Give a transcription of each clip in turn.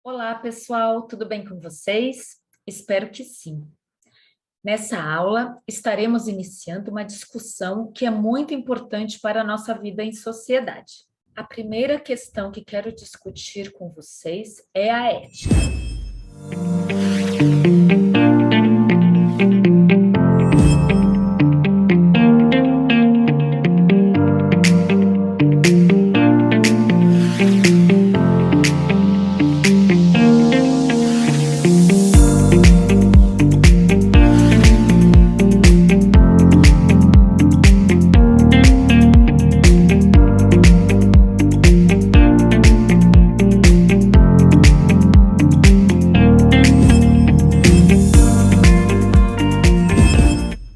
Olá, pessoal, tudo bem com vocês? Espero que sim. Nessa aula, estaremos iniciando uma discussão que é muito importante para a nossa vida em sociedade. A primeira questão que quero discutir com vocês é a ética.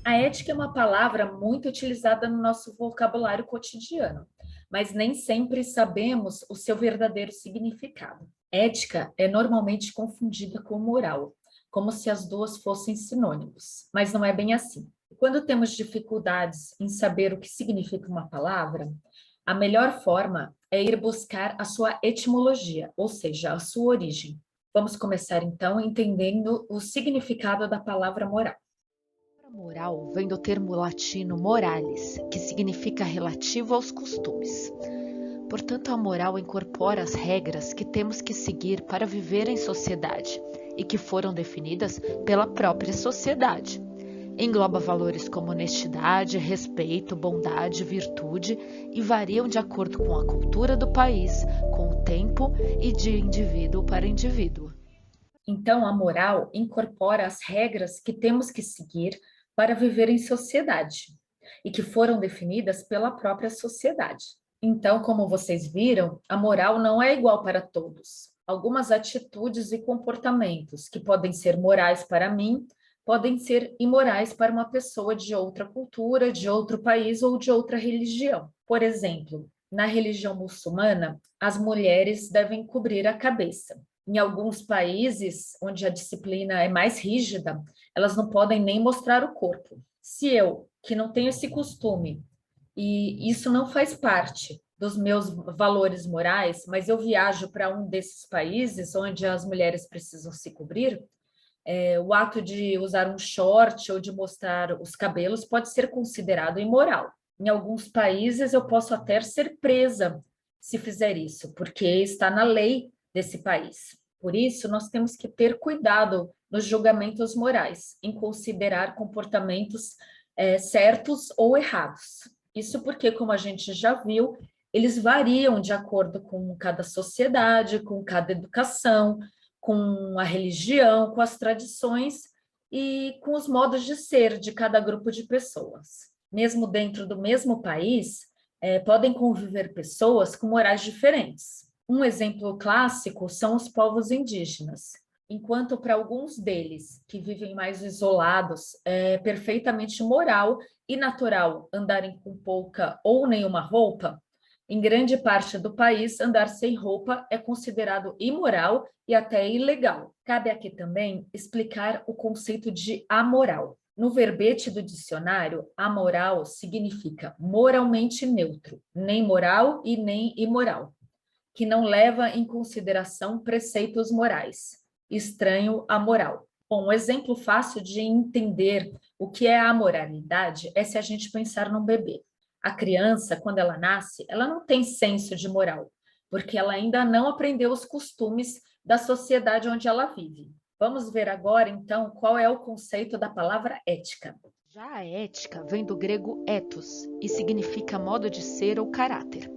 A ética é uma palavra muito utilizada no nosso vocabulário cotidiano, mas nem sempre sabemos o seu verdadeiro significado. Ética é normalmente confundida com moral, como se as duas fossem sinônimos, mas não é bem assim. Quando temos dificuldades em saber o que significa uma palavra, a melhor forma é ir buscar a sua etimologia, ou seja, a sua origem. Vamos começar então entendendo o significado da palavra moral. Moral vem do termo latino moralis, que significa relativo aos costumes. Portanto, a moral incorpora as regras que temos que seguir para viver em sociedade e que foram definidas pela própria sociedade. Engloba valores como honestidade, respeito, bondade, virtude e variam de acordo com a cultura do país, com o tempo e de indivíduo para indivíduo. Então, a moral incorpora as regras que temos que seguir para viver em sociedade e que foram definidas pela própria sociedade. Então, como vocês viram, a moral não é igual para todos. Algumas atitudes e comportamentos que podem ser morais para mim, podem ser imorais para uma pessoa de outra cultura, de outro país ou de outra religião. Por exemplo, na religião muçulmana, as mulheres devem cobrir a cabeça. Em alguns países, onde a disciplina é mais rígida, elas não podem nem mostrar o corpo. Se eu, que não tenho esse costume, e isso não faz parte dos meus valores morais, mas eu viajo para um desses países onde as mulheres precisam se cobrir, o ato de usar um short ou de mostrar os cabelos pode ser considerado imoral. Em alguns países, eu posso até ser presa se fizer isso, porque está na lei desse país. Por isso, nós temos que ter cuidado nos julgamentos morais, em considerar comportamentos certos ou errados. Isso porque, como a gente já viu, eles variam de acordo com cada sociedade, com cada educação, com a religião, com as tradições e com os modos de ser de cada grupo de pessoas. Mesmo dentro do mesmo país, podem conviver pessoas com morais diferentes. Um exemplo clássico são os povos indígenas. Enquanto para alguns deles, que vivem mais isolados, é perfeitamente moral e natural andarem com pouca ou nenhuma roupa, em grande parte do país, andar sem roupa é considerado imoral e até ilegal. Cabe aqui também explicar o conceito de amoral. No verbete do dicionário, amoral significa moralmente neutro, nem moral e nem imoral, que não leva em consideração preceitos morais, estranho à moral. Bom, um exemplo fácil de entender o que é a amoralidade é se a gente pensar num bebê. A criança, quando ela nasce, ela não tem senso de moral, porque ela ainda não aprendeu os costumes da sociedade onde ela vive. Vamos ver agora, então, qual é o conceito da palavra ética. Já a ética vem do grego ethos e significa modo de ser ou caráter.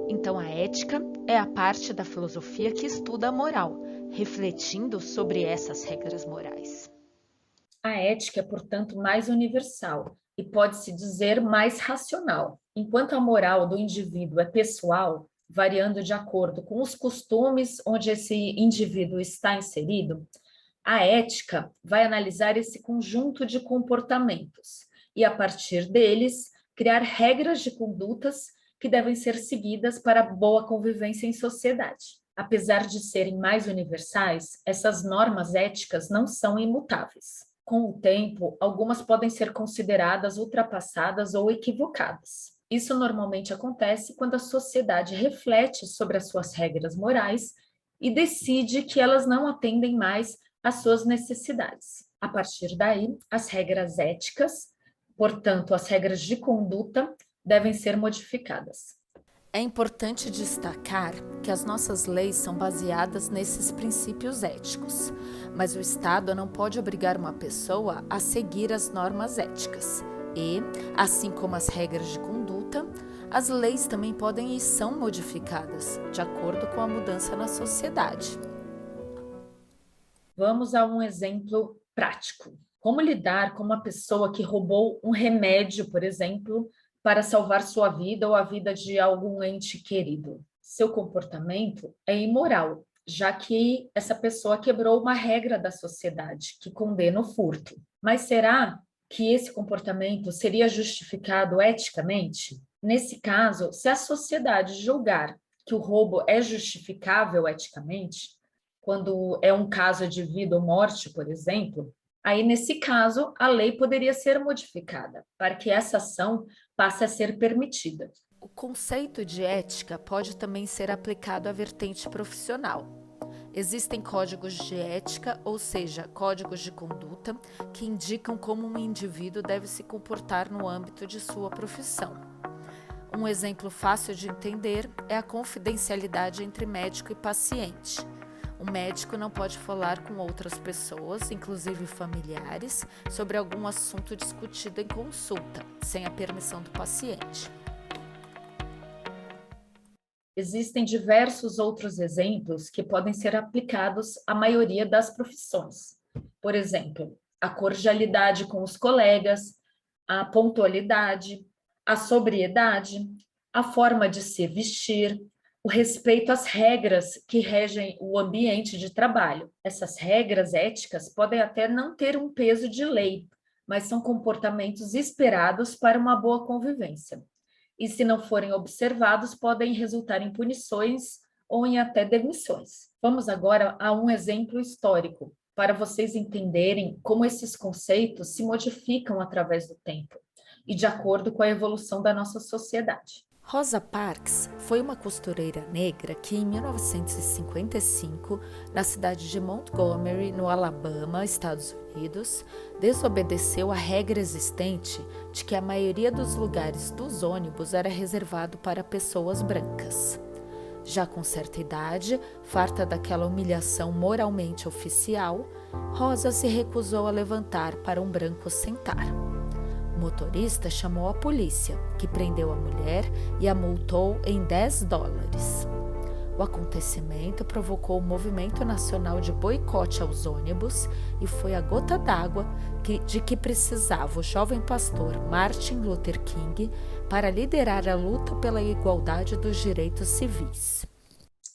Então, a ética é a parte da filosofia que estuda a moral, refletindo sobre essas regras morais. A ética é, portanto, mais universal e pode-se dizer mais racional. Enquanto a moral do indivíduo é pessoal, variando de acordo com os costumes onde esse indivíduo está inserido, a ética vai analisar esse conjunto de comportamentos e, a partir deles, criar regras de condutas que devem ser seguidas para a boa convivência em sociedade. Apesar de serem mais universais, essas normas éticas não são imutáveis. Com o tempo, algumas podem ser consideradas ultrapassadas ou equivocadas. Isso normalmente acontece quando a sociedade reflete sobre as suas regras morais e decide que elas não atendem mais às suas necessidades. A partir daí, as regras éticas, portanto, as regras de conduta, devem ser modificadas. É importante destacar que as nossas leis são baseadas nesses princípios éticos, mas o Estado não pode obrigar uma pessoa a seguir as normas éticas. E, assim como as regras de conduta, as leis também podem e são modificadas de acordo com a mudança na sociedade. Vamos a um exemplo prático. Como lidar com uma pessoa que roubou um remédio, por exemplo, para salvar sua vida ou a vida de algum ente querido? Seu comportamento é imoral, já que essa pessoa quebrou uma regra da sociedade que condena o furto. Mas será que esse comportamento seria justificado eticamente? Nesse caso, se a sociedade julgar que o roubo é justificável eticamente, quando é um caso de vida ou morte, por exemplo, aí nesse caso a lei poderia ser modificada para que essa ação passe a ser permitida. O conceito de ética pode também ser aplicado à vertente profissional. Existem códigos de ética, ou seja, códigos de conduta, que indicam como um indivíduo deve se comportar no âmbito de sua profissão. Um exemplo fácil de entender é a confidencialidade entre médico e paciente. O médico não pode falar com outras pessoas, inclusive familiares, sobre algum assunto discutido em consulta, sem a permissão do paciente. Existem diversos outros exemplos que podem ser aplicados à maioria das profissões. Por exemplo, a cordialidade com os colegas, a pontualidade, a sobriedade, a forma de se vestir, o respeito às regras que regem o ambiente de trabalho. Essas regras éticas podem até não ter um peso de lei, mas são comportamentos esperados para uma boa convivência. E se não forem observados, podem resultar em punições ou em até demissões. Vamos agora a um exemplo histórico, para vocês entenderem como esses conceitos se modificam através do tempo e de acordo com a evolução da nossa sociedade. Rosa Parks foi uma costureira negra que, em 1955, na cidade de Montgomery, no Alabama, Estados Unidos, desobedeceu a regra existente de que a maioria dos lugares dos ônibus era reservado para pessoas brancas. Já com certa idade, farta daquela humilhação moralmente oficial, Rosa se recusou a levantar para um branco sentar. O motorista chamou a polícia, que prendeu a mulher e a multou em $10. O acontecimento provocou um movimento nacional de boicote aos ônibus e foi a gota d'água de que precisava o jovem pastor Martin Luther King para liderar a luta pela igualdade dos direitos civis.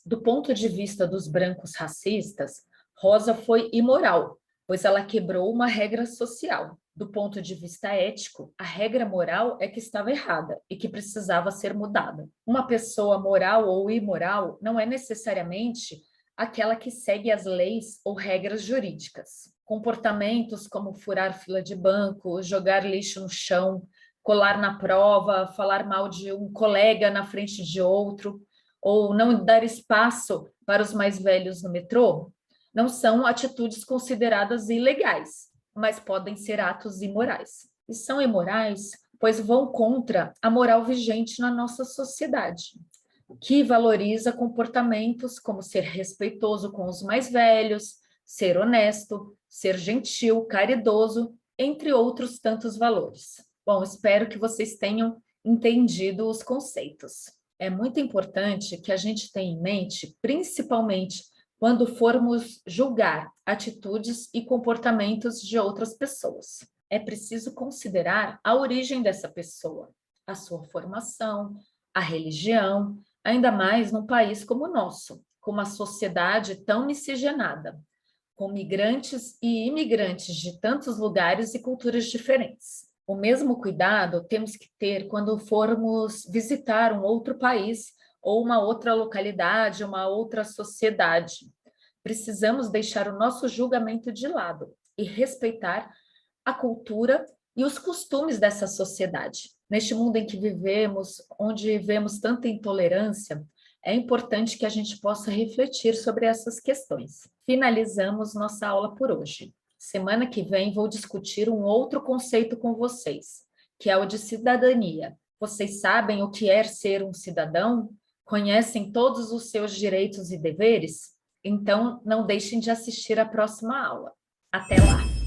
Do ponto de vista dos brancos racistas, Rosa foi imoral, pois ela quebrou uma regra social. Do ponto de vista ético, a regra moral é que estava errada e que precisava ser mudada. Uma pessoa moral ou imoral não é necessariamente aquela que segue as leis ou regras jurídicas. Comportamentos como furar fila de banco, jogar lixo no chão, colar na prova, falar mal de um colega na frente de outro, ou não dar espaço para os mais velhos no metrô, não são atitudes consideradas ilegais, mas podem ser atos imorais. E são imorais, pois vão contra a moral vigente na nossa sociedade, que valoriza comportamentos como ser respeitoso com os mais velhos, ser honesto, ser gentil, caridoso, entre outros tantos valores. Bom, espero que vocês tenham entendido os conceitos. É muito importante que a gente tenha em mente, principalmente quando formos julgar atitudes e comportamentos de outras pessoas. É preciso considerar a origem dessa pessoa, a sua formação, a religião, ainda mais num país como o nosso, com uma sociedade tão miscigenada, com migrantes e imigrantes de tantos lugares e culturas diferentes. O mesmo cuidado temos que ter quando formos visitar um outro país ou uma outra localidade, uma outra sociedade. Precisamos deixar o nosso julgamento de lado e respeitar a cultura e os costumes dessa sociedade. Neste mundo em que vivemos, onde vemos tanta intolerância, é importante que a gente possa refletir sobre essas questões. Finalizamos nossa aula por hoje. Semana que vem vou discutir um outro conceito com vocês, que é o de cidadania. Vocês sabem o que é ser um cidadão? Conhecem todos os seus direitos e deveres? Então, não deixem de assistir a próxima aula. Até lá!